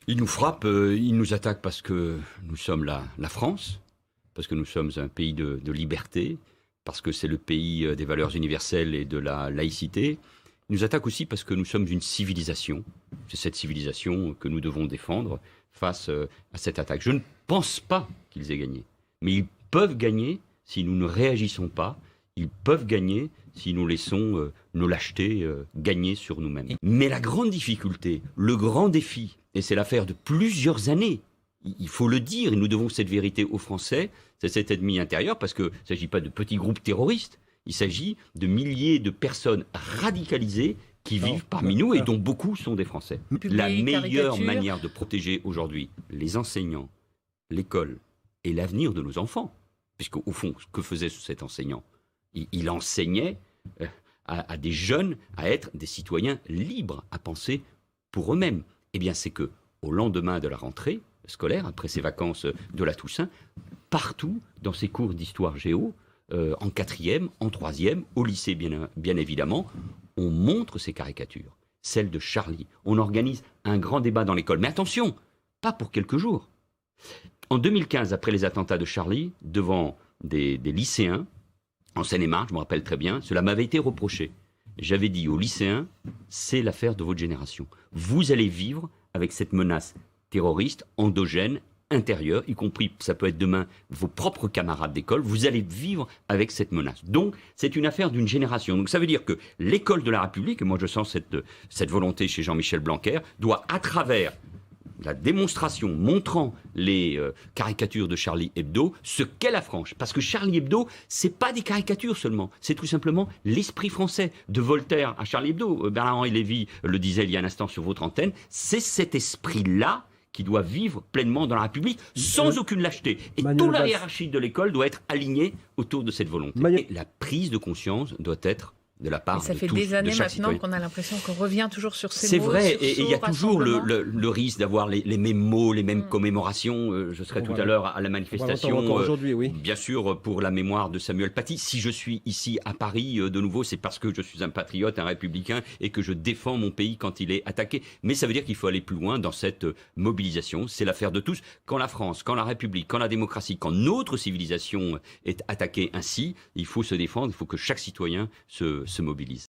Ils nous frappent, ils nous attaquent parce que nous sommes la France, parce que nous sommes un pays de liberté, parce que c'est le pays des valeurs universelles et de la laïcité. Ils nous attaquent aussi parce que nous sommes une civilisation. C'est cette civilisation que nous devons défendre face à cette attaque. Je ne pense pas qu'ils aient gagné, mais ils peuvent gagner si nous ne réagissons pas. Ils peuvent gagner si nous laissons nos lâchetés gagner sur nous-mêmes. Mais la grande difficulté, le grand défi, et c'est l'affaire de plusieurs années, il faut le dire, et nous devons cette vérité aux Français, c'est cet ennemi intérieur, parce qu'il ne s'agit pas de petits groupes terroristes, il s'agit de milliers de personnes radicalisées qui vivent parmi nous et dont beaucoup sont des Français. La meilleure manière de protéger aujourd'hui les enseignants, l'école et l'avenir de nos enfants, puisque au fond, que faisait cet enseignant ? Il enseignait à des jeunes à être des citoyens libres, à penser pour eux-mêmes. Eh bien, c'est que au lendemain de la rentrée scolaire, après ces vacances de la Toussaint, partout dans ces cours d'histoire géo, en 4e, en 3e, au lycée bien évidemment, on montre ces caricatures, celle de Charlie. On organise un grand débat dans l'école. Mais attention, pas pour quelques jours. En 2015, après les attentats de Charlie, devant des lycéens, en Seine-et-Marne, je me rappelle très bien, cela m'avait été reproché. J'avais dit aux lycéens, c'est l'affaire de votre génération. Vous allez vivre avec cette menace terroriste, endogène, intérieure, y compris, ça peut être demain, vos propres camarades d'école, vous allez vivre avec cette menace. Donc, c'est une affaire d'une génération. Donc, ça veut dire que l'école de la République, et moi je sens cette volonté chez Jean-Michel Blanquer, doit, à travers la démonstration montrant les caricatures de Charlie Hebdo, ce qu'est la France. Parce que Charlie Hebdo, c'est pas des caricatures seulement, c'est tout simplement l'esprit français. De Voltaire à Charlie Hebdo, Bernard-Henri Lévy le disait il y a un instant sur votre antenne, c'est cet esprit-là qui doit vivre pleinement dans la République, sans aucune lâcheté. Et toute la hiérarchie de l'école doit être alignée autour de cette volonté. Et la prise de conscience doit être de la part de tous, de chaque citoyen. Ça fait des années maintenant qu'on a l'impression qu'on revient toujours sur ces mots. C'est vrai, et il y a toujours le risque d'avoir les mêmes mots, les mêmes commémorations. Je serai tout à l'heure à la manifestation, aujourd'hui, oui. bien sûr, pour la mémoire de Samuel Paty. Si je suis ici à Paris, de nouveau, c'est parce que je suis un patriote, un républicain, et que je défends mon pays quand il est attaqué. Mais ça veut dire qu'il faut aller plus loin dans cette mobilisation. C'est l'affaire de tous. Quand la France, quand la République, quand la démocratie, quand notre civilisation est attaquée ainsi, il faut se défendre, il faut que chaque citoyen se mobilise.